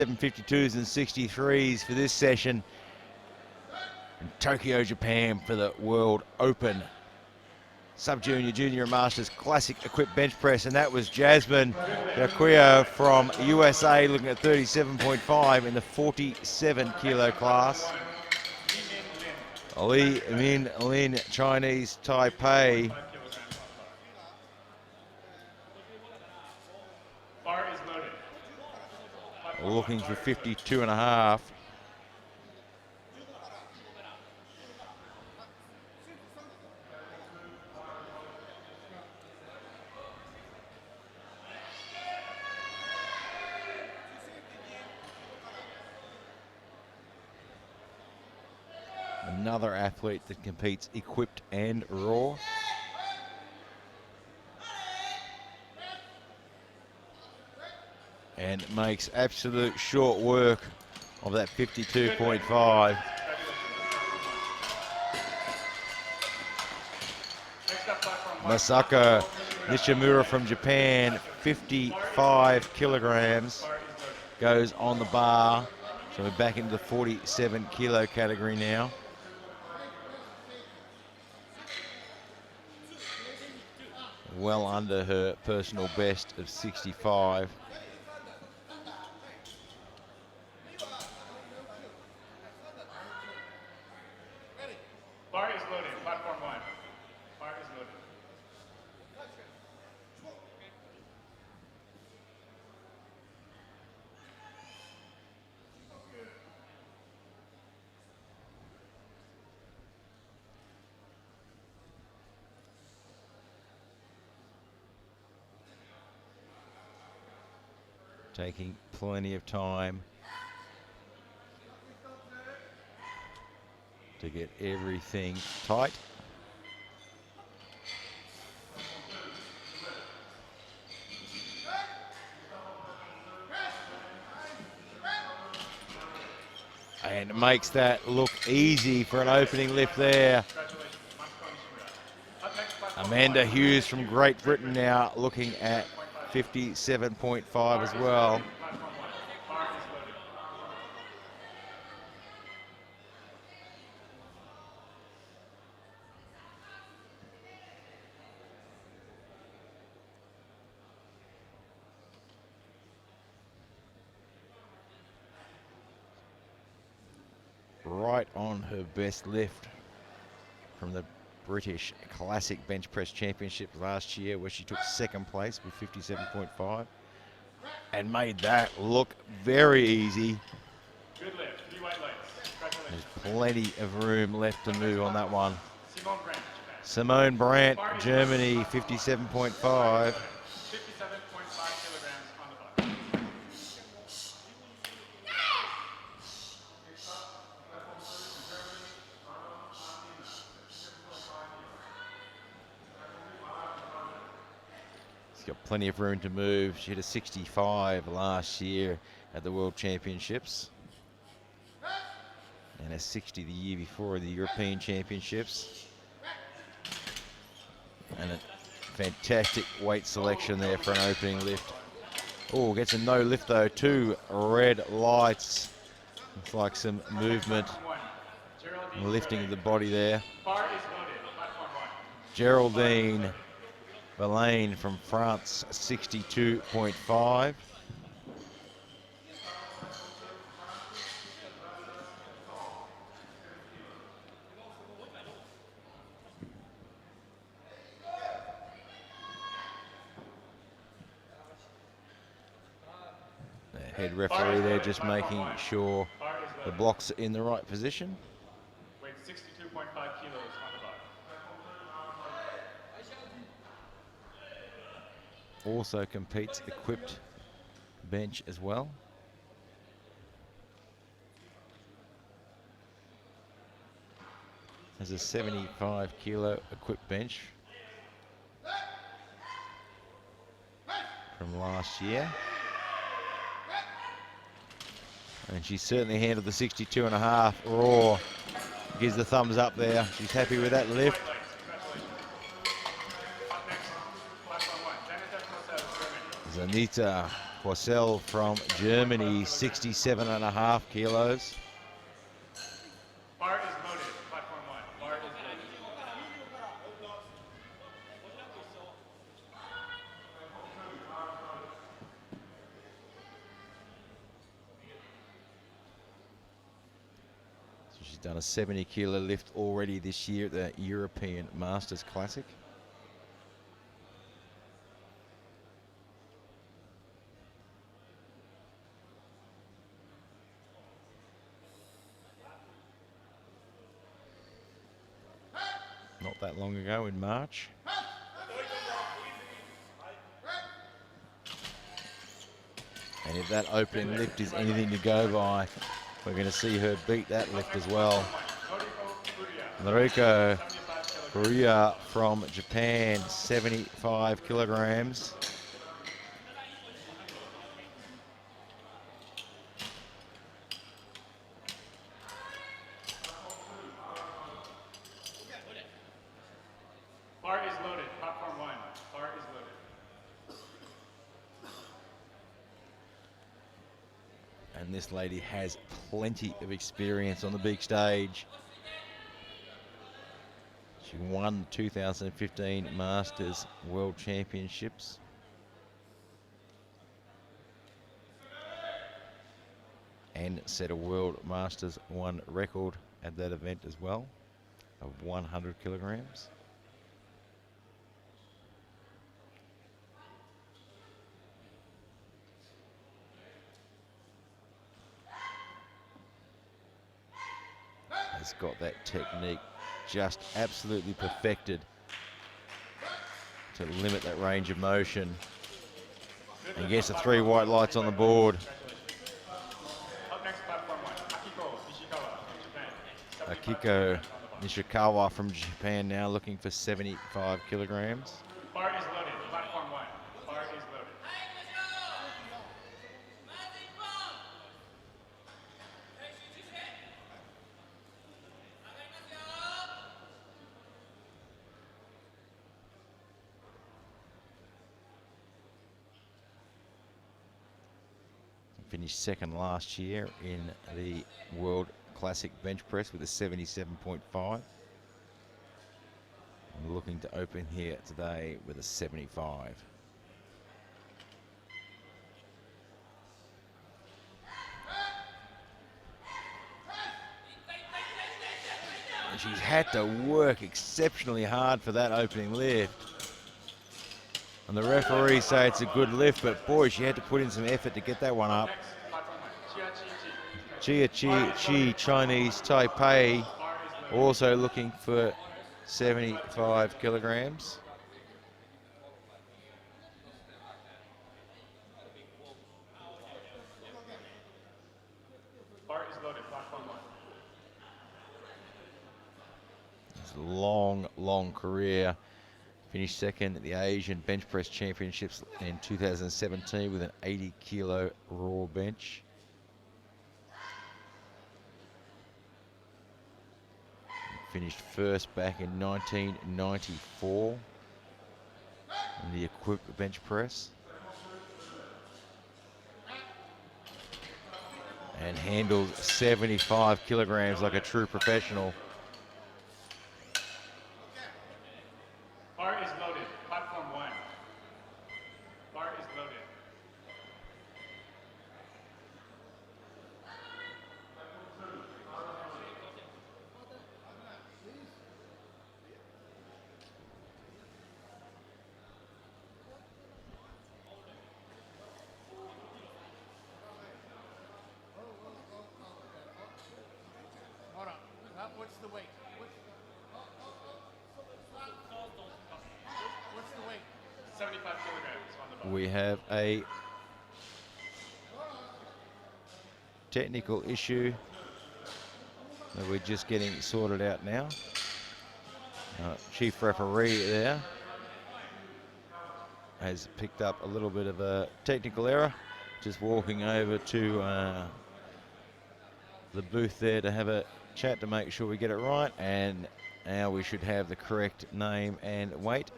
752s and 63s for this session in Tokyo, Japan for the World Open. Sub-junior, junior and masters classic equipped bench press, and that was Jasmine Gakuya from USA looking at 37.5 in the 47 kilo class. Li Min Lin, Chinese Taipei. Looking for 52 and a half. Another athlete that competes equipped and raw. And makes absolute short work of that 52.5. Masako Nishimura from Japan, 55 kilograms, goes on the bar. So we're back into the 47 kilo category now. Well under her personal best of 65. Bar is loaded, platform 1. Bar is loaded. Taking plenty of time to get everything tight. And makes that look easy for an opening lift there. Amanda Hughes from Great Britain now looking at 57.5 as well. Right on her best lift from the British Classic Bench Press Championship last year, where she took second place with 57.5 and made that look very easy. Good lift, 3 white lights. There's plenty of room left to move on that one. Simone Brandt, Japan. Simone Brandt, Germany, 57.5. 57.5 kilograms on the bar. She's got plenty of room to move. She hit a 65 last year at the World Championships. And a 60 the year before the European Championships. And a fantastic weight selection there for an opening lift. Oh, gets a no lift though. 2 red lights. Looks like some movement. Lifting of the body there. Bar is loaded, platform 1. Geraldine Verlaine from France, 62.5. The head referee there just making sure the blocks are in the right position. Weight 62.5 kilos on the bar. Also competes equipped bench as well. Has a 75 kilo equipped bench from last year. And she certainly handled the 62 and a half raw. Gives the thumbs up there. She's happy with that lift. Zanita Porcel from Germany, 67.5 kilos. Bar is loaded. Platform 1. Bar is loaded. So she's done a 70-kilo lift already this year at the European Masters Classic. Not that long ago in March. And if that opening lift is anything to go by, we're going to see her beat that lift as well. Noriko Furuya from Japan, 75 kilograms. Bar is loaded. Platform 1. Bar is loaded. And this lady has plenty of experience on the big stage. She won the 2015 Masters World Championships. And set a World Masters 1 record at that event as well of 100 kilograms. Has got that technique just absolutely perfected to limit that range of motion. And gets the 3 white lights on the board. Up next, platform 1. Akiko Nishikawa from Akiko Nishikawa from Japan. Japan now looking for 75 kilograms. Bar is loaded. Platform 1. Bar is loaded. Finished second last year in the World Classic Bench Press with a 77.5. And looking to open here today with a 75. And she's had to work exceptionally hard for that opening lift. And the referees say it's a good lift, but boy, she had to put in some effort to get that one up. Chia Chi, Chinese Taipei, also looking for 75 kilograms. Bar is loaded. Platform 1. It's a long, long career. Finished second at the Asian Bench Press Championships in 2017 with an 80-kilo raw bench. Finished first back in 1994 in the equipped bench press. And handles 75 kilograms like a true professional. Bar is loaded. Platform 1. Bar is loaded. Hold on. What's the weight? What's the weight? 75 kilograms on the bar. We have a technical issue that we're just getting sorted out now. Chief referee there has picked up a little bit of a technical error. Just walking over to the booth there to have a chat to make sure we get it right, and now we should have the correct name and weight.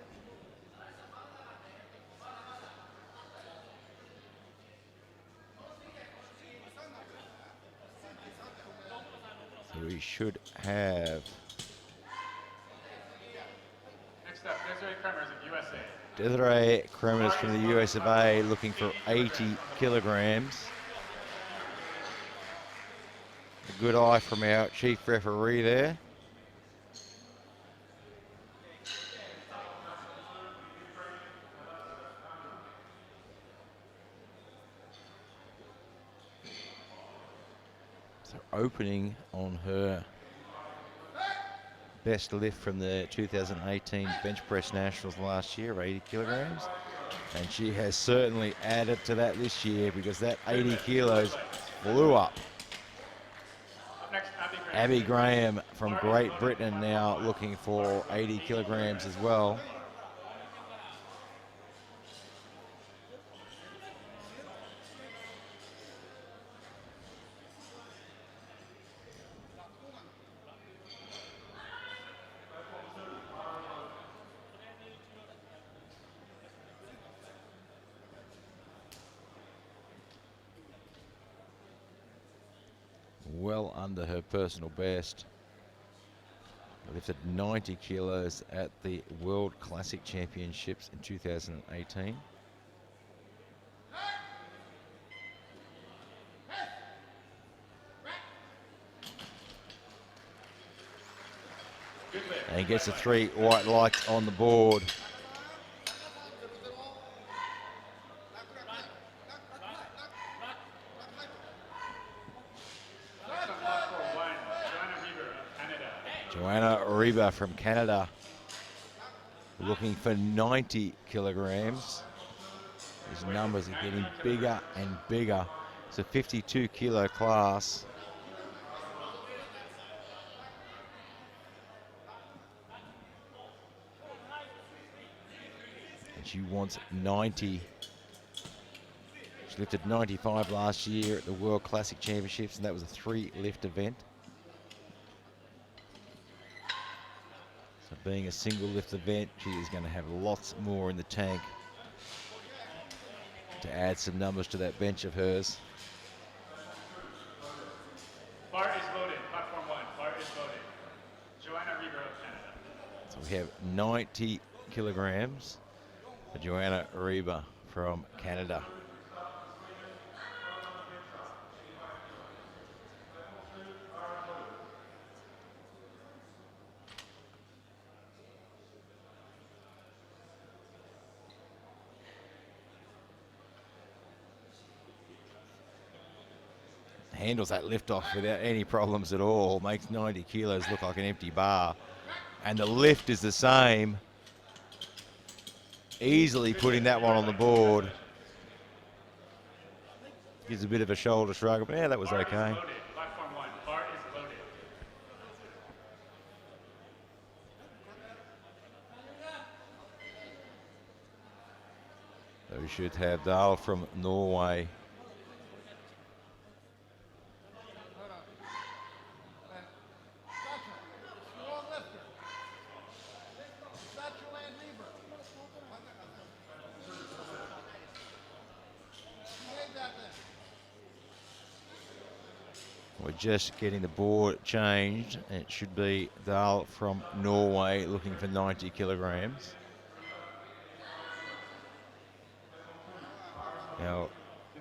we should have Next up, Desiree Kremers of USA. Desiree Kremers from the US of A looking for 80 kilograms. A good eye from our chief referee there. So opening on her best lift from the 2018 bench press nationals last year, 80 kilograms. And she has certainly added to that this year because that 80 kilos flew up. Next, Abby Graham from Great Britain now looking for 80 kilograms as well. Well under her personal best. Lifted 90 kilos at the World Classic Championships in 2018. And gets the 3 white lights on the board. Joanna Reba from Canada looking for 90 kilograms. These numbers are getting bigger and bigger. It's a 52 kilo class. And she wants 90. She lifted 95 last year at the World Classic Championships, and that was a 3-lift event. So being a single lift event, she is going to have lots more in the tank to add some numbers to that bench of hers. Bar is loaded, platform 1, bar is loaded. Joanna Reba of Canada. So we have 90 kilograms for Joanna Reba from Canada. Handles that lift off without any problems at all, makes 90 kilos look like an empty bar. And the lift is the same. Easily putting that one on the board. Gives a bit of a shoulder shrug, but yeah, that was okay. Platform 1, bar is loaded. So we should have Dahl from Norway. We're just getting the board changed. It should be Dahl from Norway looking for 90 kilograms. Now,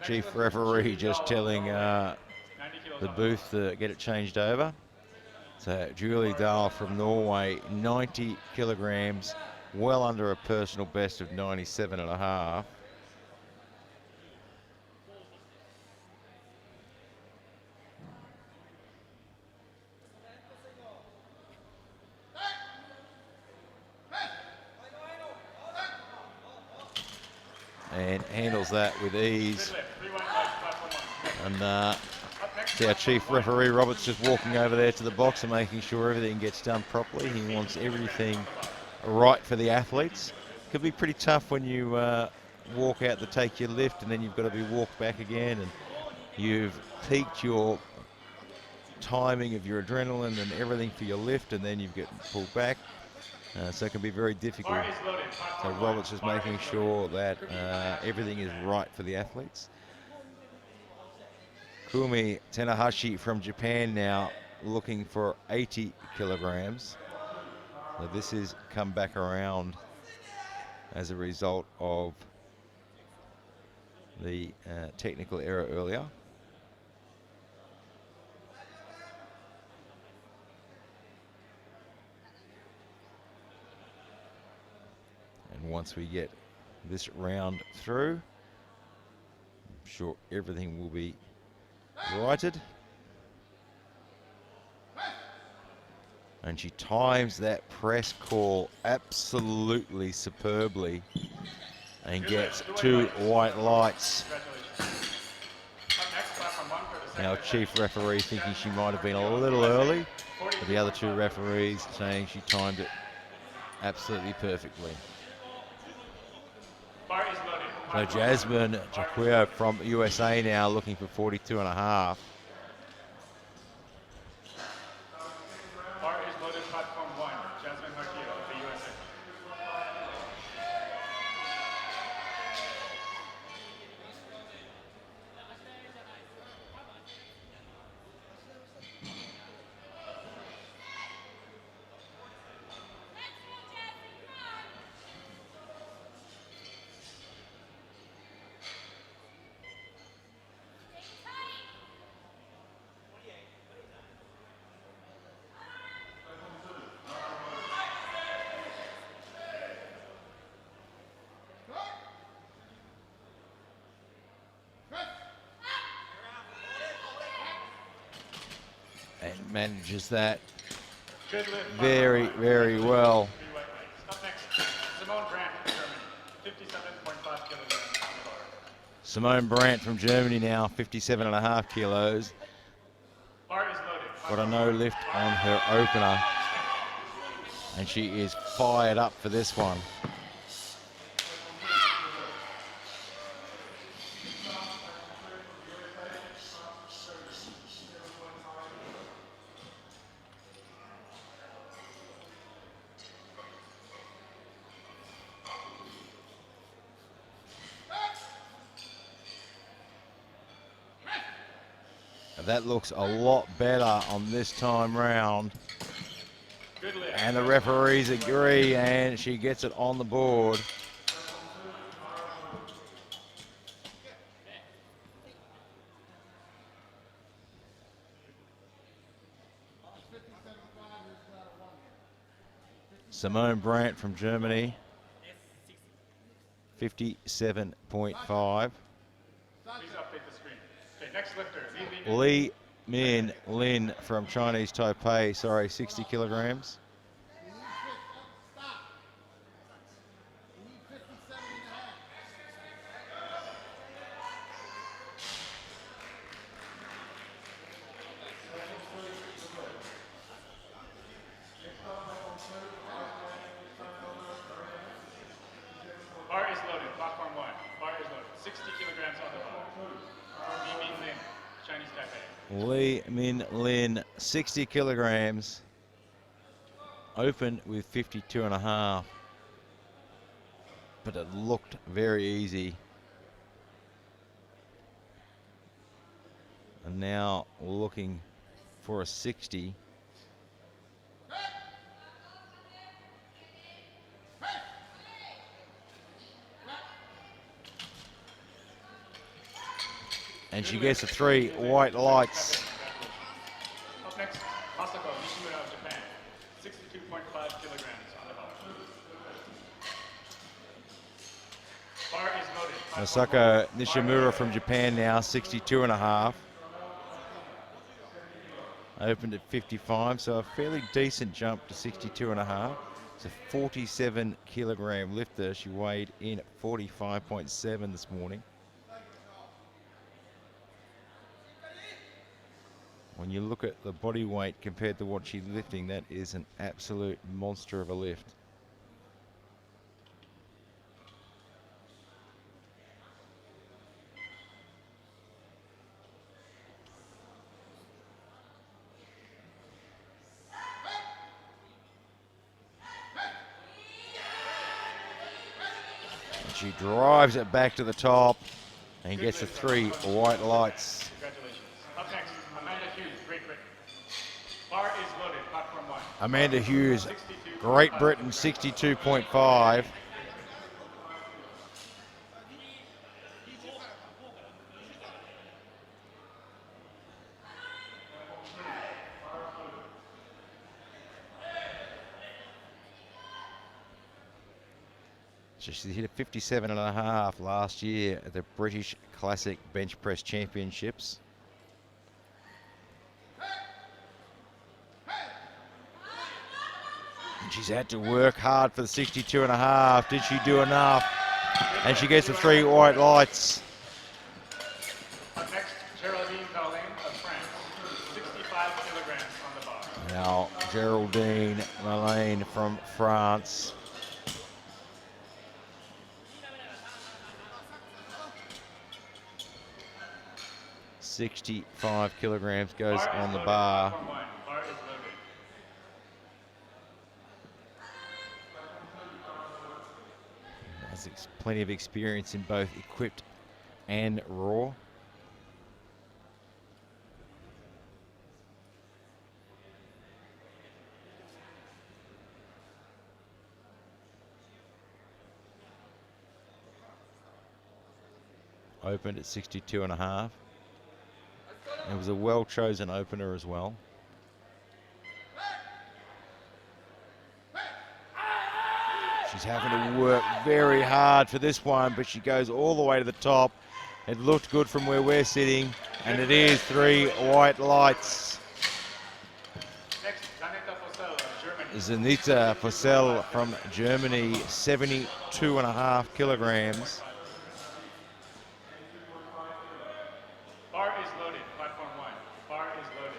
chief referee just telling the booth to get it changed over. So Julie Dahl from Norway, 90 kilograms, well under a personal best of 97.5. And handles that with ease. And our chief referee Roberts just walking over there to the box and making sure everything gets done properly. He wants everything right for the athletes. Could be pretty tough when you walk out to take your lift and then you've got to be walked back again, and you've peaked your timing of your adrenaline and everything for your lift, and then you get pulled back. So it can be very difficult. So Roberts is making sure that everything is right for the athletes. Kumi Tanahashi from Japan now looking for 80 kilograms. So this has come back around as a result of the technical error earlier. And once we get this round through, I'm sure everything will be righted. And she times that press call absolutely superbly and gets 2 white lights. Now, chief referee thinking she might have been a little early, but the other 2 referees saying she timed it absolutely perfectly. So Jasmine Jaquio from USA now looking for 42 and a half. Bar is loaded, platform 1. Jasmine Jaquio of the USA. And manages that Good lift, very, very well. 3 white lights. Up next, Simone Brandt from Germany, 57.5 kilograms on the bar. Simone Brandt from Germany now, 57 and a half kilos. Bar is loaded. Got a no lift on her opener. And she is fired up for this one. That looks a lot better on this time round. And the referees agree, and she gets it on the board. Simone Brandt from Germany, 57.5. Please update the screen. Okay, next lifter, Li Min Lin from Chinese Taipei, 60 kilograms. Bar is loaded, platform 1. Bar is loaded, 60 kilograms on the bar. Li Min Lin, Chinese Taipei. Li Min Lin, 60 kilograms. Opened with 52 and a half. But it looked very easy. And now looking for a 60. And she gets the 3 white lights. Up next, Masako Nishimura of Japan, 62.5 kilograms on the bar. Bar is loaded. Masako Nishimura from Japan now, 62 and a half. Opened at 55, so a fairly decent jump to 62 and a half. It's a 47 kilogram lifter. She weighed in at 45.7 this morning. When you look at the body weight compared to what she's lifting, that is an absolute monster of a lift. And she drives it back to the top and gets the 3 white lights. Congratulations. Up next, Amanda Hughes, Great Britain. Bar is loaded, platform 1. Amanda Hughes, 62.5 Great Britain, kilograms. 62.5. She hit a 57.5 last year at the British Classic Bench Press Championships. And she's had to work hard for the 62.5. Did she do enough? And she gets the 3 white lights. Up next, Geraldine Valin of France, 65 kilograms on the bar. Now, Geraldine Malane from France. $65 kilograms goes Bar is on the loaded, bar. platform 1. Bar is loaded. Has plenty of experience in both equipped and raw. Opened at 62.5. It was a well-chosen opener as well. She's having to work very hard for this one, but she goes all the way to the top. It looked good from where we're sitting, and it is 3 white lights. Next, Zaneta Fossel of Germany. Zanita Fossel from Germany, 72.5 kilograms. Bar is loaded, platform 1. Bar is loaded.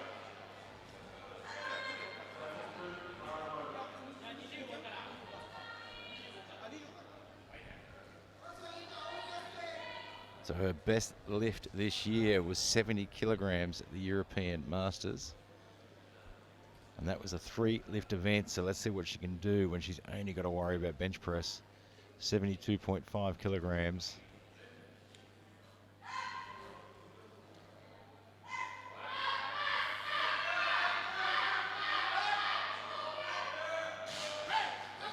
So her best lift this year was 70 kilograms at the European Masters. And that was a 3 lift event, so let's see what she can do when she's only got to worry about bench press. 72.5 kilograms.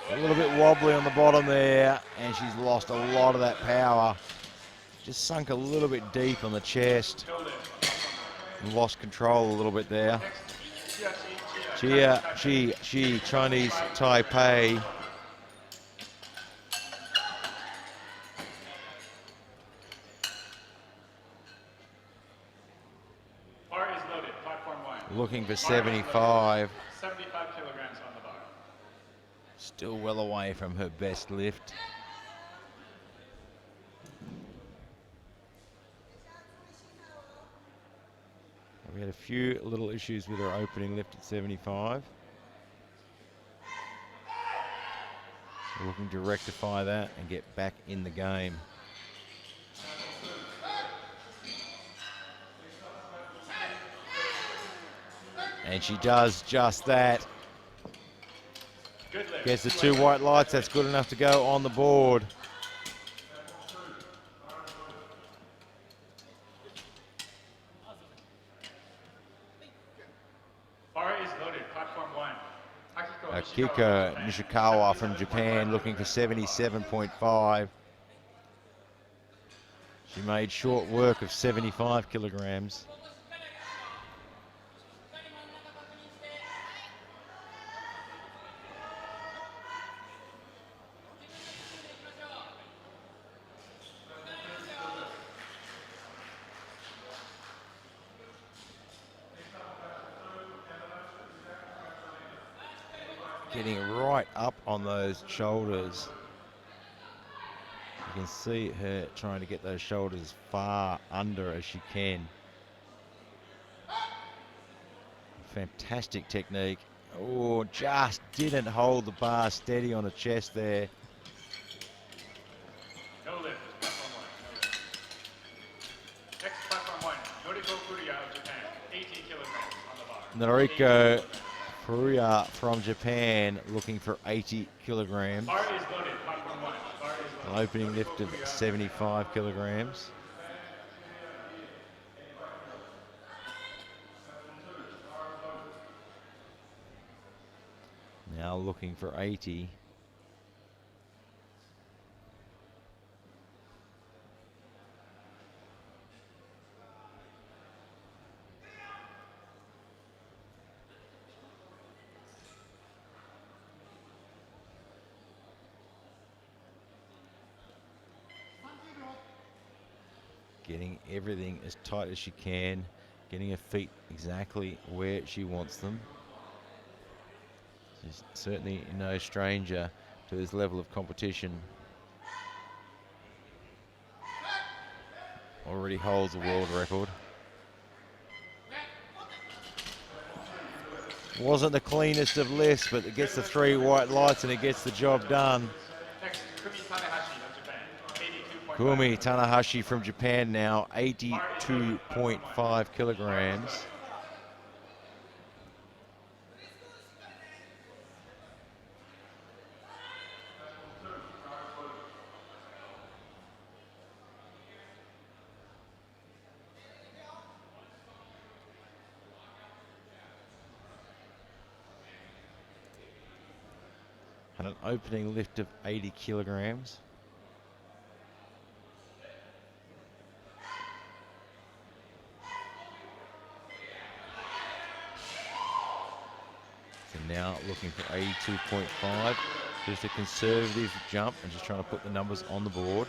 A little bit wobbly on the bottom there, and she's lost a lot of that power. Just sunk a little bit deep on the chest and lost control a little bit there. Chinese Taipei. Bar is loaded, platform 1. Looking for Bar is 75. loaded, 75 kilograms on the bar. Still well away from her best lift. We had a few little issues with her opening lift at 75. We're looking to rectify that and get back in the game. And she does just that. Good lift. Gets the 2 white lights. That's good enough to go on the board. Bar is loaded, platform 1. Akiko Nishikawa from Japan looking for 77.5. She made short work of 75 kilograms. Getting right up on those shoulders. You can see her trying to get those shoulders as far under as she can. Fantastic technique. Oh, just didn't hold the bar steady on the chest there. No lift, platform 1. No lift. Next, platform 1. Noriko Furuya of Japan, 80 kilograms on the bar. Noriko Furuya from Japan looking for 80 kilograms. Bar is loaded, platform 1. Bar is An loaded. opening lift of 75 kilograms. Now looking for 80. Getting everything as tight as she can, getting her feet exactly where she wants them. She's certainly no stranger to this level of competition. Already holds a world record. Wasn't the cleanest of lifts, but it gets the 3 white lights and it gets the job done. Next, Kumi Tanahashi of Japan, 82.5. Kumi Tanahashi from Japan now, 82.5 kilograms. And an opening lift of 80 kilograms. So now looking for 82.5. Just a conservative jump and just trying to put the numbers on the board.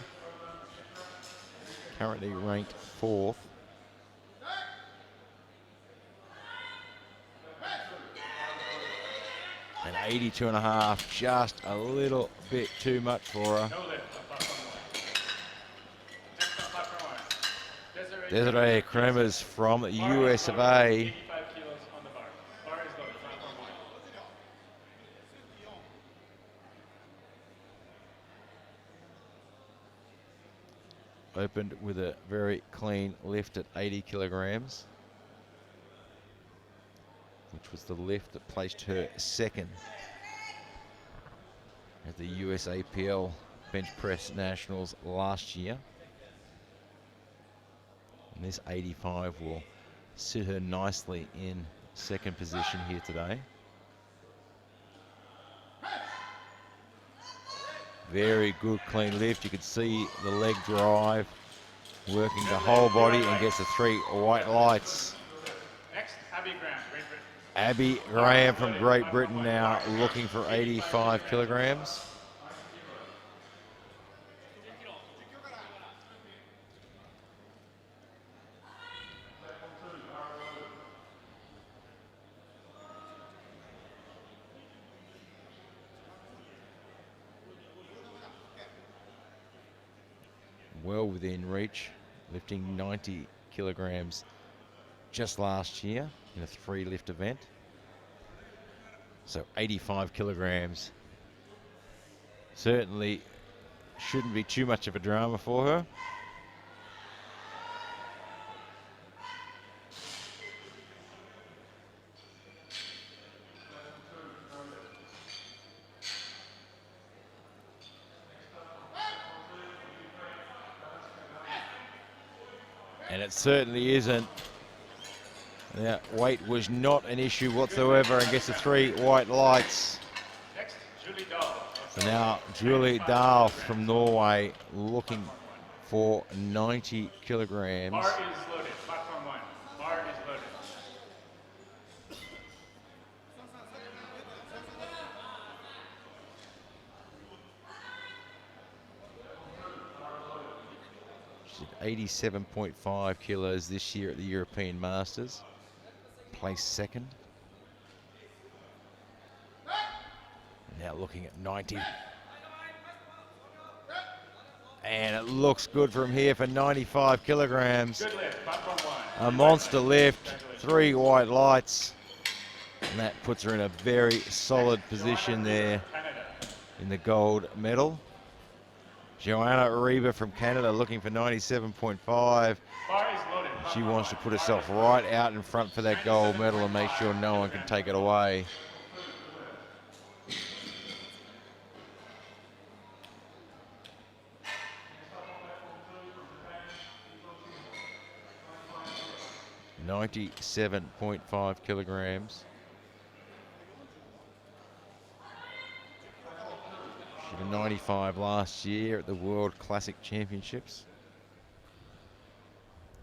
Currently ranked 4th. And 82.5, just a little bit too much for her. No lift on platform 1. Next on platform 1, Desiree Kremers from US of A. 85 kilos on the bar. Bar is loaded, platform 1. Opened with a very clean lift at 80 kilograms, which was the lift that placed her second at the USAPL Bench Press Nationals last year. And this 85 will sit her nicely in second position here today. Very good clean lift. You can see the leg drive working the whole body and gets the 3 white lights. Next, Abby Graham, Great Britain. Abby Graham from Great Britain now looking for 85 kilograms. Well within reach, lifting 90 kilograms just last year in a 3 lift event. So 85 kilograms certainly shouldn't be too much of a drama for her. And it certainly isn't. That weight was not an issue whatsoever and gets the 3 white lights. Next, Julie Dahl. So now Julie Dahl from Norway looking for 90 kilograms. Bar is loaded, platform 1. Bar is loaded. She's at 87.5 kilos this year at the European Masters. Placed second. Now looking at 90. And it looks good from here for 95 kilograms. Good lift, platform 1. A monster lift, 3 white lights. And that puts her in a very solid position there Canada. in the gold medal. Joanna Reba from Canada looking for 97.5. Bar is loaded. She wants to put herself right out in front for that gold medal and make sure no one can take it away. .97.5 kilograms. Did a 95 last year at the World Classic Championships.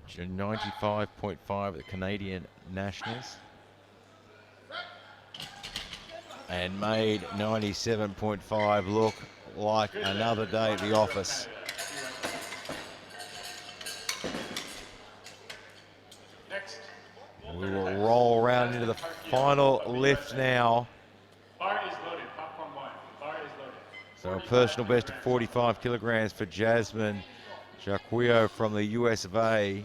She did 95.5 at the Canadian Nationals. And made 97.5 look like another day at the office. Next. We will roll around into the final lift now. Bar is loaded. Platform 1. Bar is loaded. So a personal best of 45 kilograms for Jasmine Jacquio from the US of A.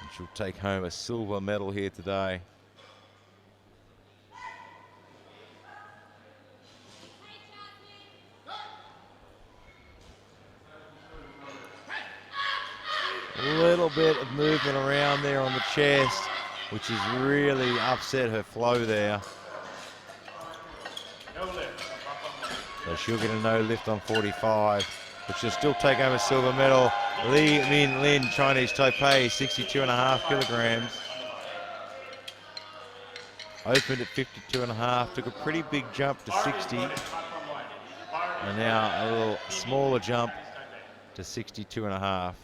And she'll take home a silver medal here today. A little bit of movement around there on the chest, which has really upset her flow there. No lift. So she'll get a no lift on 45, but she'll still take home a silver medal. Li Min Lin, Chinese Taipei, 62.5 kilograms. Opened at 52.5, took a pretty big jump to 60, and now a little smaller jump to 62.5.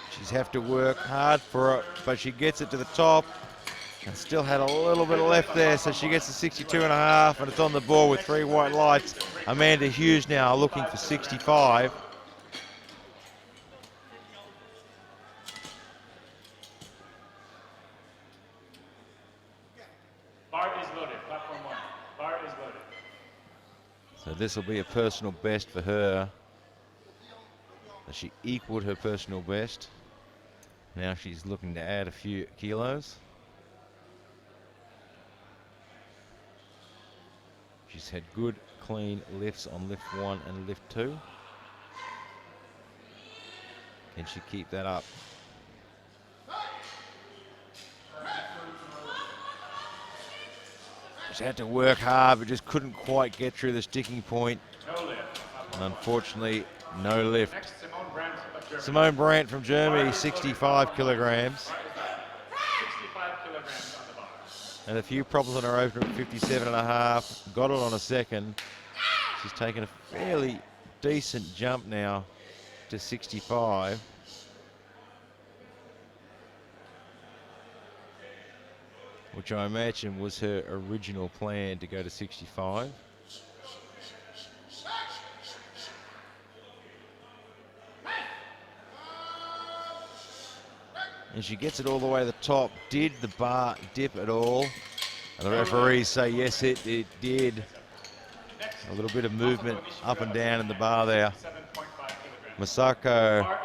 She's have to work hard for it, but she gets it to the top and still had a little bit left there, so she gets to 62.5, and it's on the board with 3 white lights. Amanda Hughes now looking for 65. Bar is loaded. Platform 1. Bar is loaded. So this will be a personal best for her. She equaled her personal best. Now she's looking to add a few kilos. She's had good, clean lifts on lift 1 and lift 2. Can she keep that up? She had to work hard, but just couldn't quite get through the sticking point. No lift. And unfortunately, no lift. Next, Simone Brandt of Germany. Simone Brandt from Germany, 65 kilograms. 65 kilograms on the bar. And a few problems on her opener at 57.5. Got it on a second. She's taken a fairly decent jump now to 65. Which I imagine was her original plan, to go to 65. And she gets it all the way to the top. Did the bar dip at all? And the referees say yes, it did. A little bit of movement up and down in the bar there. Masako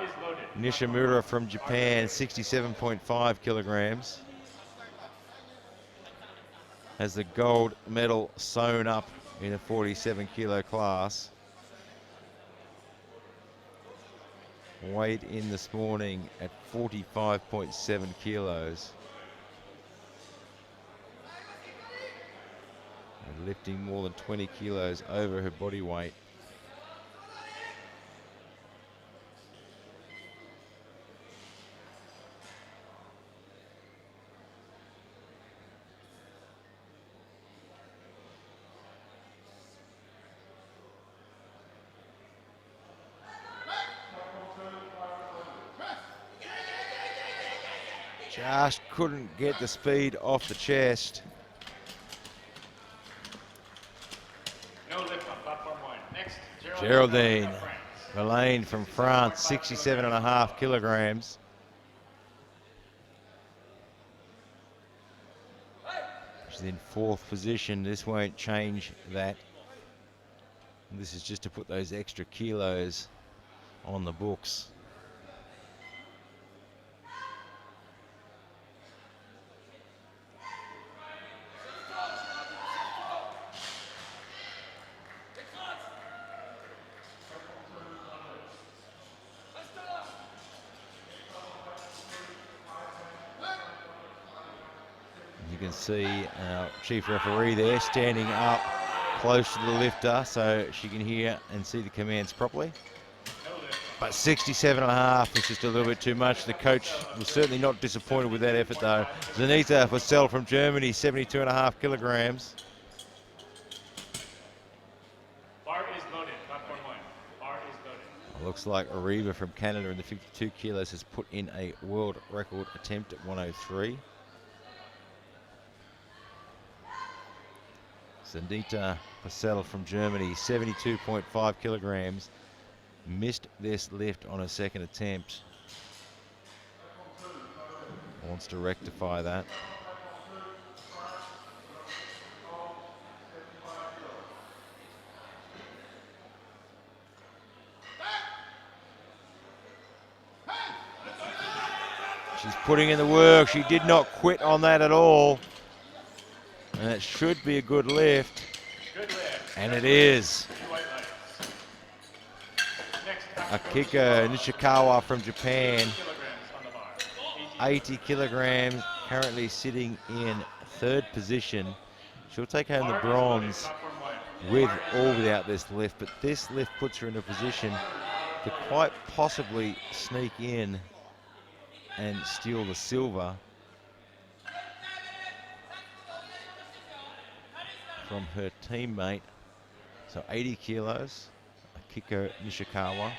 Nishimura from Japan, 67.5 kilograms. Has the gold medal sewn up in a 47 kilo class. Weighed in this morning at 45.7 kilos. And lifting more than 20 kilos over her body weight. Just couldn't get the speed off the chest. No lift on platform 1. Next, Geraldine Verlaine from France, 67.5 kilograms. She's in 4th position. This won't change that. This is just to put those extra kilos on the books. can see our chief referee there standing up close to the lifter so she can hear and see the commands properly. But 67.5 was just a little bit too much. The coach was certainly not disappointed with that effort though. Zanita Vassell from Germany, 72.5 kilograms. Bar is loaded, platform 1. Bar is loaded. Looks like Ariba from Canada in the 52 kilos has put in a world record attempt at 103. Zanita Vassell from Germany, 72.5 kilograms. Missed this lift on a second attempt. Wants to rectify that. She's putting in the work. She did not quit on that at all. And it should be a good lift. Good lift. And it is. Two white lights. Next, Akiko Nishikawa from Japan, kilograms on the bar. 80 kilograms, currently sitting in third position. She'll take home the bronze with or without this lift, but this lift puts her in a position to quite possibly sneak in and steal the silver from her teammate. So 80 kilos, Akiko Nishikawa.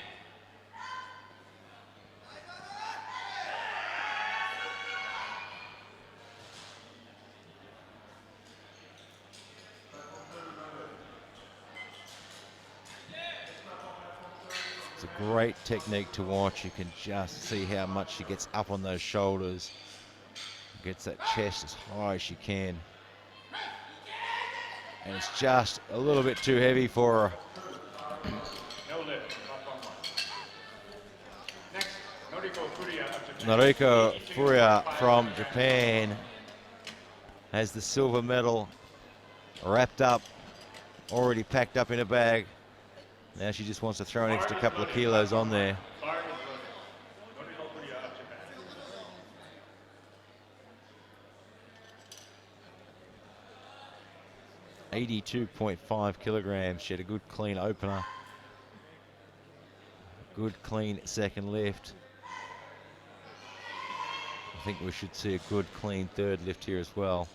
It's a great technique to watch. You can just see how much she gets up on those shoulders, gets that chest as high as she can. And it's just a little bit too heavy for her. No lift, platform 1. Next, Noriko Furuya of Japan. Noriko Furuya from Japan has the silver medal wrapped up, already packed up in a bag. Now she just wants to throw an extra couple of kilos on there. Bar is loaded. Noriko Furuya of Japan. 82.5 kilograms. She had a good clean opener. Good clean second lift. I think we should see a good clean third lift here as well.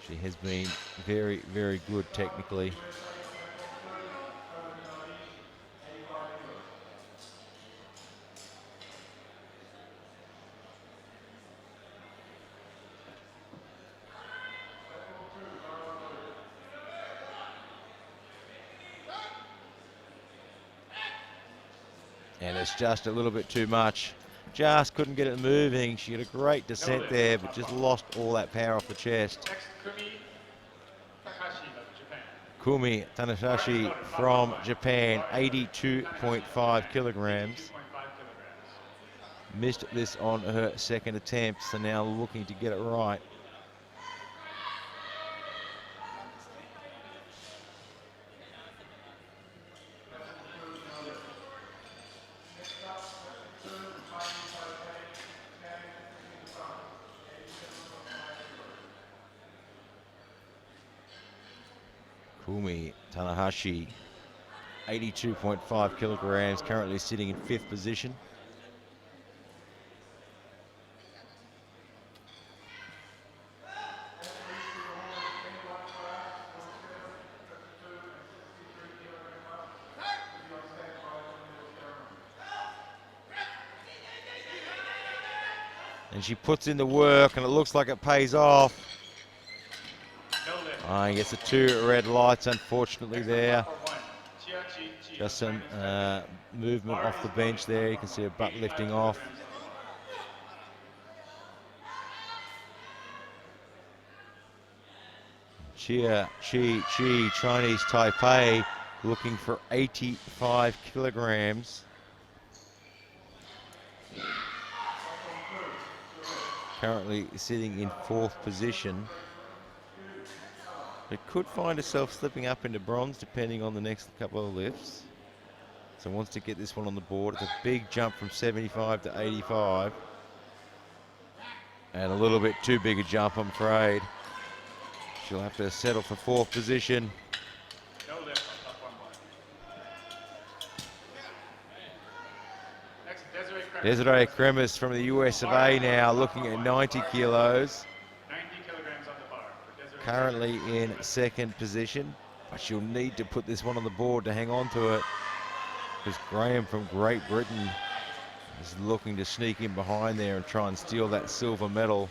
She has been very, very good technically. And it's just a little bit too much. Just couldn't get it moving. She had a great descent there, but just lost all that power off the chest. Next, Kumi Kumi Takahashi of Japan. Tanahashi from Japan, 82.5 kilograms. 2.5 kilograms. Missed this on her second attempt, so now looking to get it right. Kumi Tanahashi, 82.5 kilograms, currently sitting in fifth position. And she puts in the work, and it looks like it pays off. He gets the two red lights, unfortunately, there. Just some movement off the bench there. You can see her butt lifting off. Chia Chi Chi, Chinese Taipei, looking for 85 kilograms. Currently sitting in fourth position. It could find herself slipping up into bronze depending on the next couple of lifts. So wants to get this one on the board. It's a big jump from 75 to 85. And a little bit too big a jump, I'm afraid. She'll have to settle for 4th position. No lift on platform 1. Next, Desiree Cremis from the US of A now, looking at 90 kilos. 90 kilograms on the bar for Desiree. Currently in 2nd position, but she'll need to put this one on the board to hang on to it, because Graham from Great Britain is looking to sneak in behind there and try and steal that silver medal.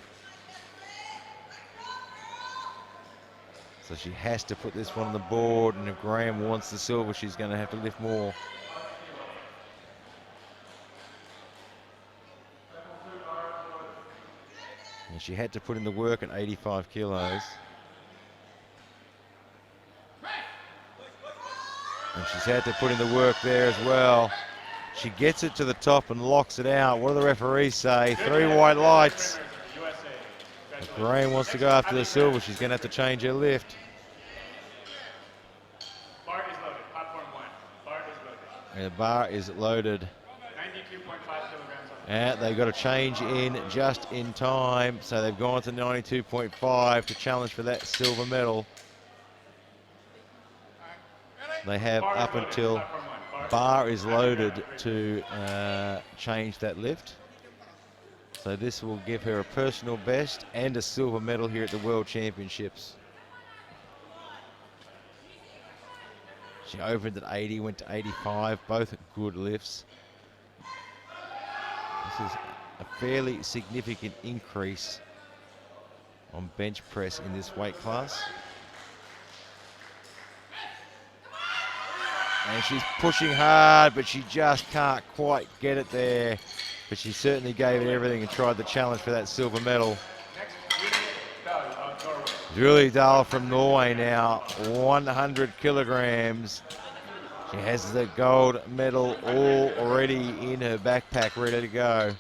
So she has to put this one on the board, and if Graham wants the silver, she's going to have to lift more. And she had to put in the work at 85 kilos. And she's had to put in the work there as well. She gets it to the top and locks it out. What do the referees say? 3 white lights. If Graham wants to go after the silver, she's going to have to change her lift. Bar is loaded. Platform 1. Bar is loaded. And the bar is loaded. 92.5 kilograms on the And they got a change in just in time. So they've gone to 92.5 to challenge for that silver medal. They have up until bar is loaded to change that lift. So this will give her a personal best and a silver medal here at the World Championships. She opened at 80, went to 85, both good lifts. This is a fairly significant increase on bench press in this weight class. And she's pushing hard, but she just can't quite get it there. But she certainly gave it everything and tried the challenge for that silver medal. Julie Dahl from Norway now, 100 kilograms. She has the gold medal already in her backpack, ready to go.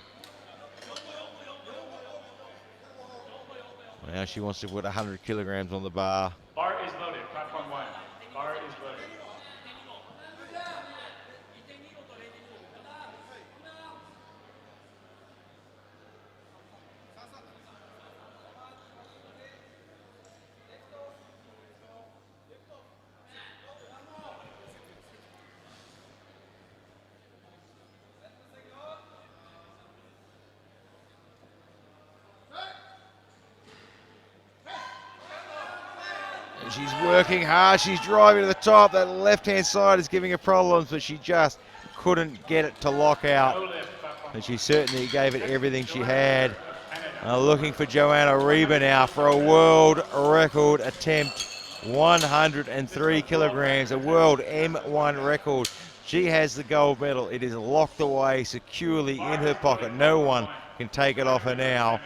Now she wants to put 100 kilograms on the bar. bar is loaded. Platform 1. Bar is loaded. And she's working hard, she's driving to the top. That left-hand side is giving her problems, but she just couldn't get it to lock out. And she certainly gave it everything she had. Looking for Joanna Reba now for a world record attempt. 103 kilograms, a world M1 record. She has the gold medal. It is locked away securely in her pocket. No one can take it off her now.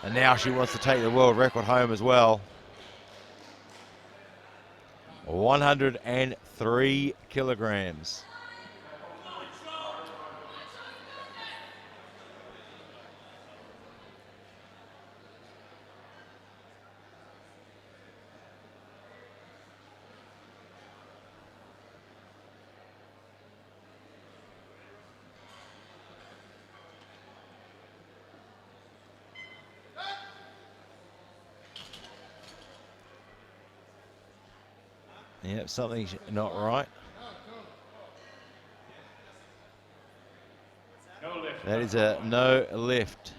And now she wants to take the world record home as well. 103 kilograms. Yep, something's not right. No lift. That is a no lift.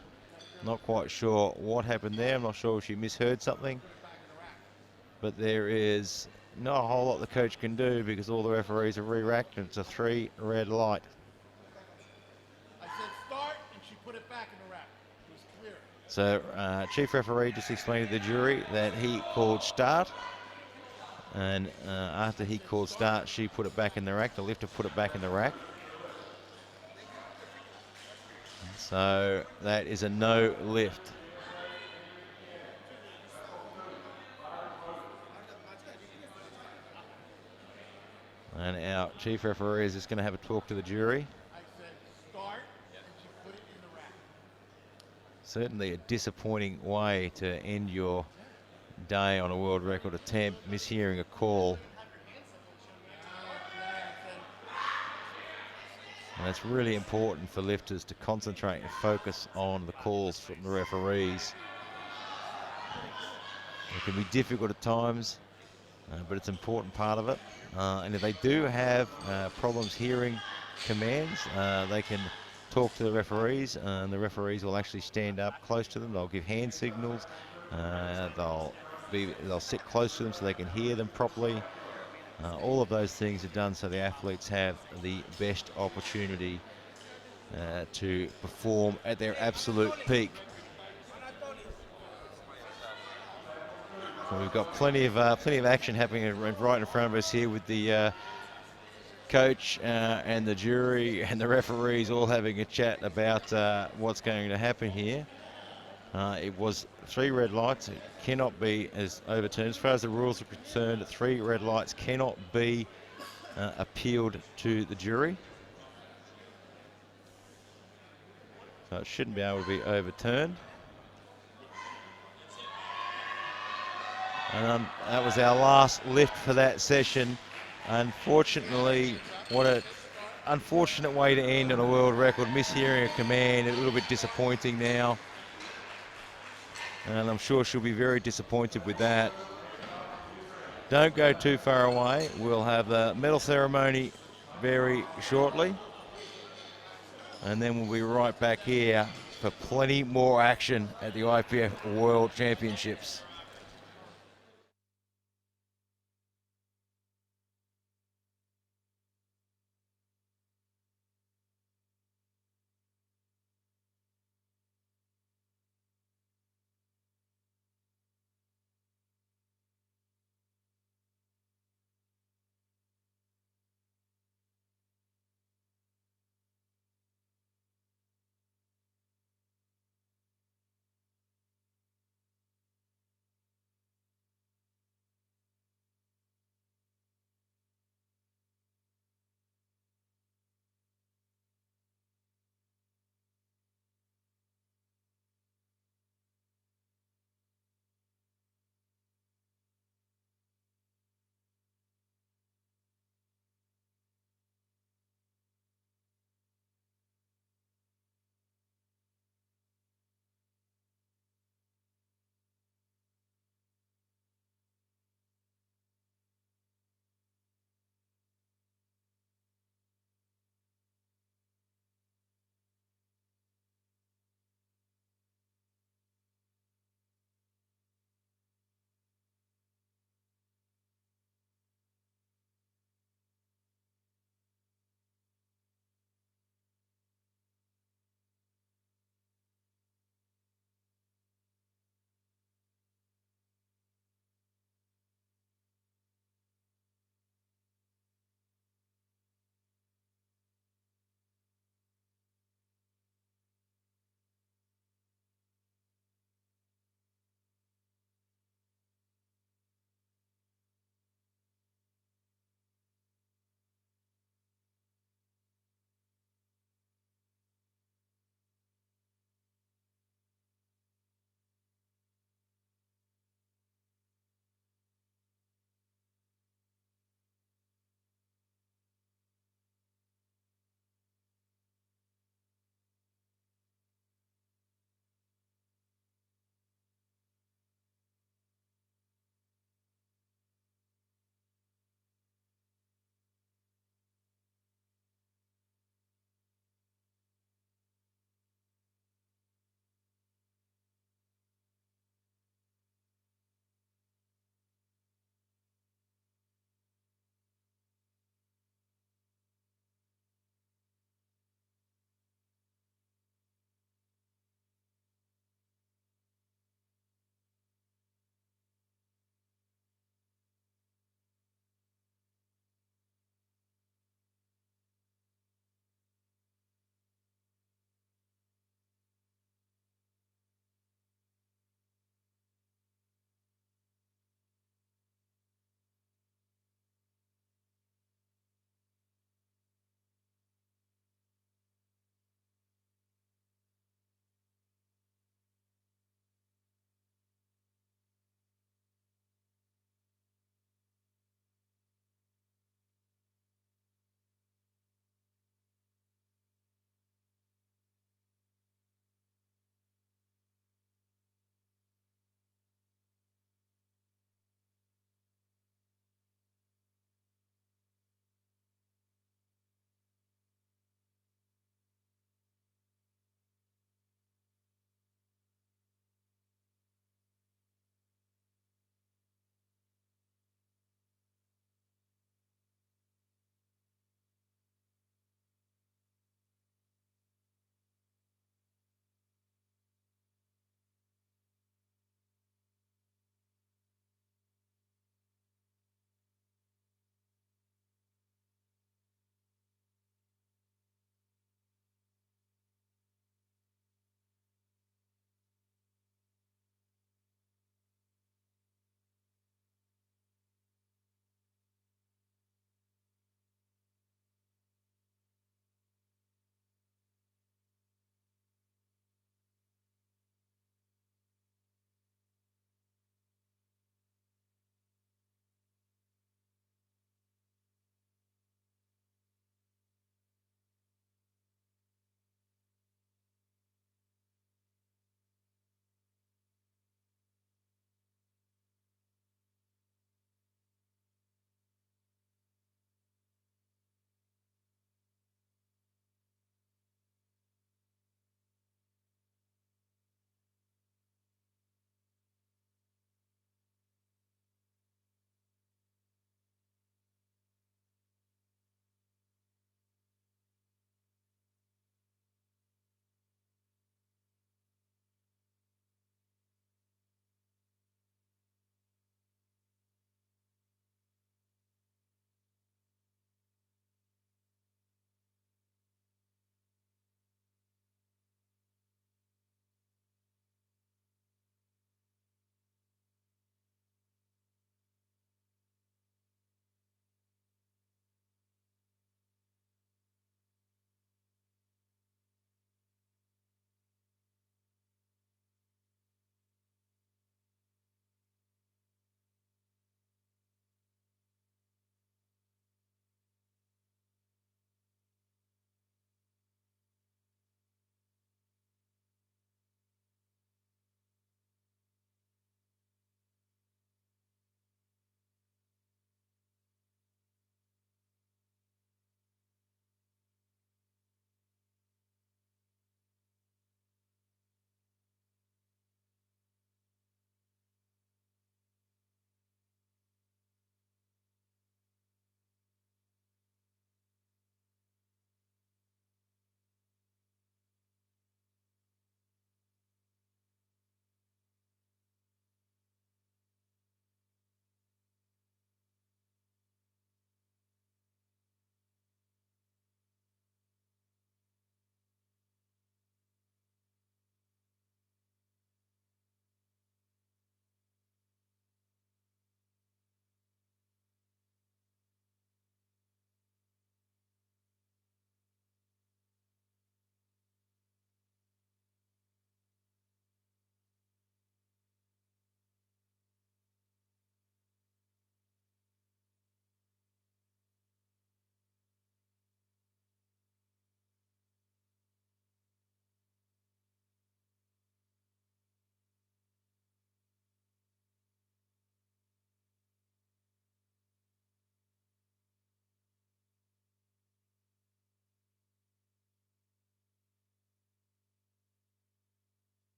Not quite sure what happened there. I'm not sure if she misheard something. But there is not a whole lot the coach can do because all the referees are re-racked and it's a 3 red light. I said start and she put it back in the rack. It was clear. So chief referee just explained to the jury that he called start. And after he called start, she put it back in the rack. The lifter put it back in the rack. So that is a no lift. And our chief referee is just going to have a talk to the jury. I said start and she put it in the rack. Certainly a disappointing way to end your day on a world record attempt, mishearing a call. And it's really important for lifters to concentrate and focus on the calls from the referees. It can be difficult at times, but it's an important part of it. And if they do have problems hearing commands, they can talk to the referees, and the referees will actually stand up close to them. They'll give hand signals. They'll sit close to them so they can hear them properly. All of those things are done so the athletes have the best opportunity to perform at their absolute peak. So we've got plenty of action happening right in front of us here with the coach and the jury and the referees all having a chat about what's going to happen here. It was 3 red lights. It cannot be as overturned. As far as the rules are concerned, 3 red lights cannot be appealed to the jury. So it shouldn't be able to be overturned. And that was our last lift for that session. Unfortunately, what an unfortunate way to end on a world record. Mishearing a command, a little bit disappointing now. And I'm sure she'll be very disappointed with that. Don't go too far away. We'll have the medal ceremony very shortly. And then we'll be right back here for plenty more action at the IPF World Championships.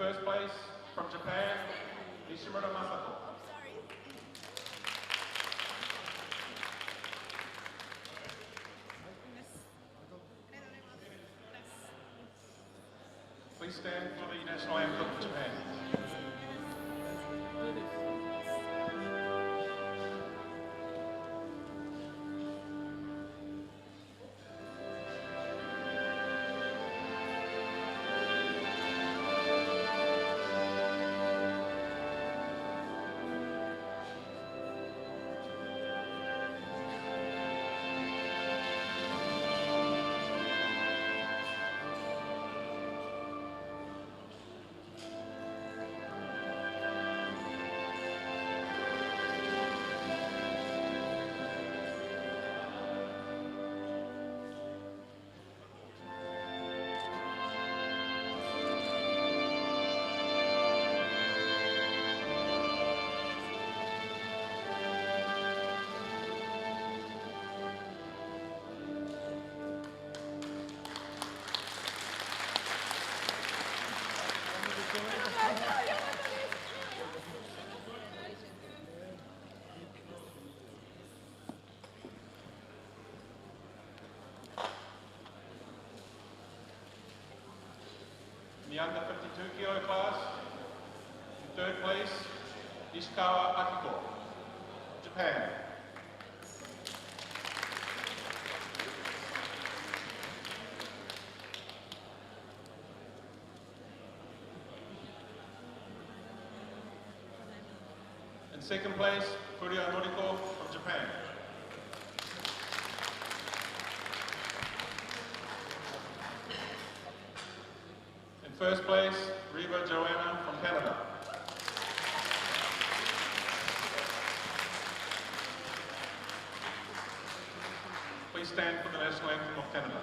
first place, from Japan, Nishimura Masato. Please stand for the national anthem of Japan. In the under 52 kilo class, in third place, Ishikawa Akiko, Japan. In second place, Furio Noriko from Japan. In first place, Reva Joanna from Canada. Please stand for the national anthem of Canada.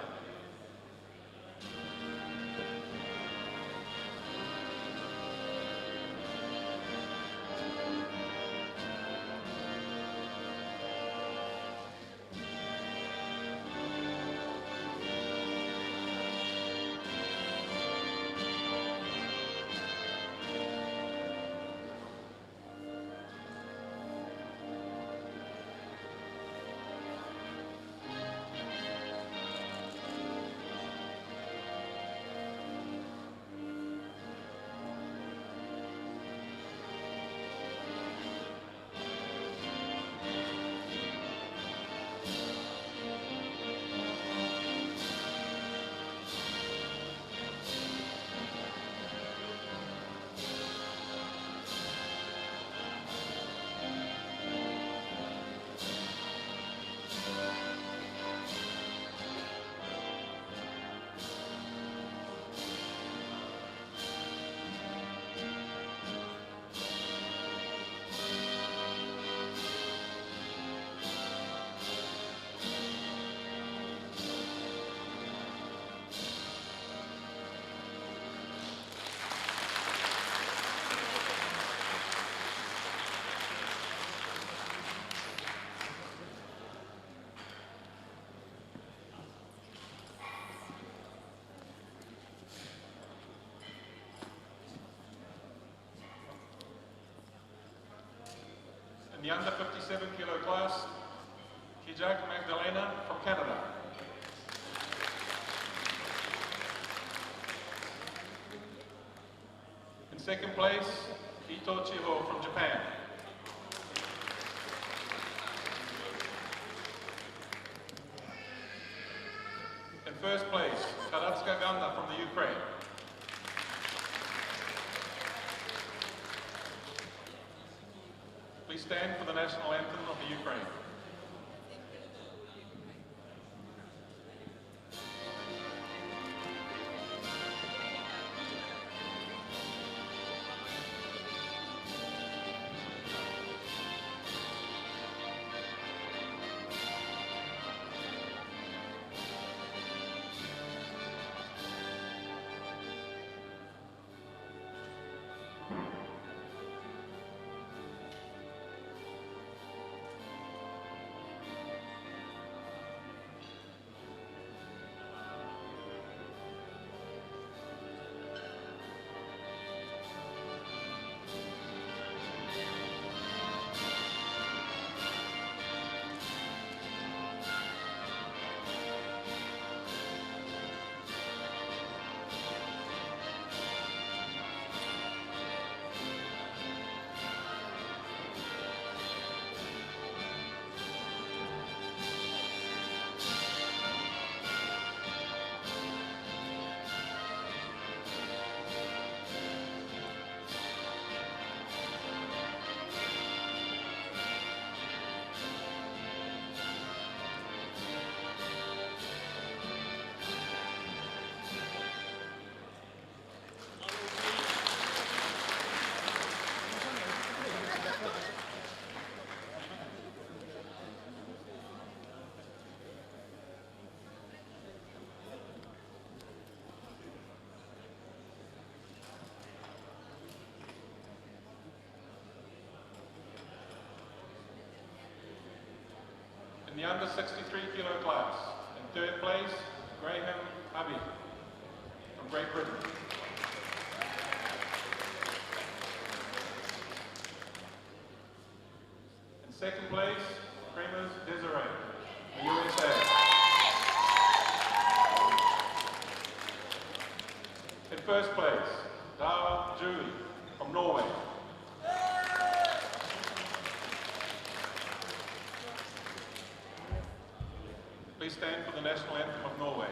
In the under 57 kilo class, Kijak Magdalena from Canada. In second place, Ito Chiho from Japan. In first place, Karatsuka Ganda from the Ukraine. Please stand for the national anthem of the Ukraine. In the under 63 kilo class, in third place, Graham Abbey from Great Britain. In second place, Kremers Desiree, the USA. In first place, Dara Julie from Norway. Please stand for the national anthem of Norway.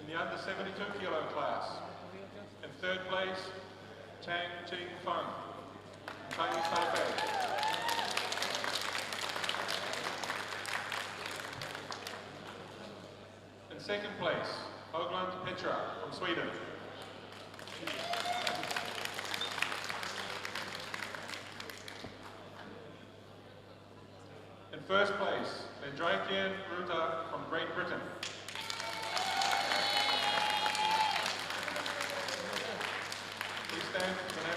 In the under 72 kilo class, in third place, Tang Ching Feng, Chinese Taipei. In second place, Högland Petra from Sweden. In first place, Bendraikian Ruta from Great Britain. Please stand for the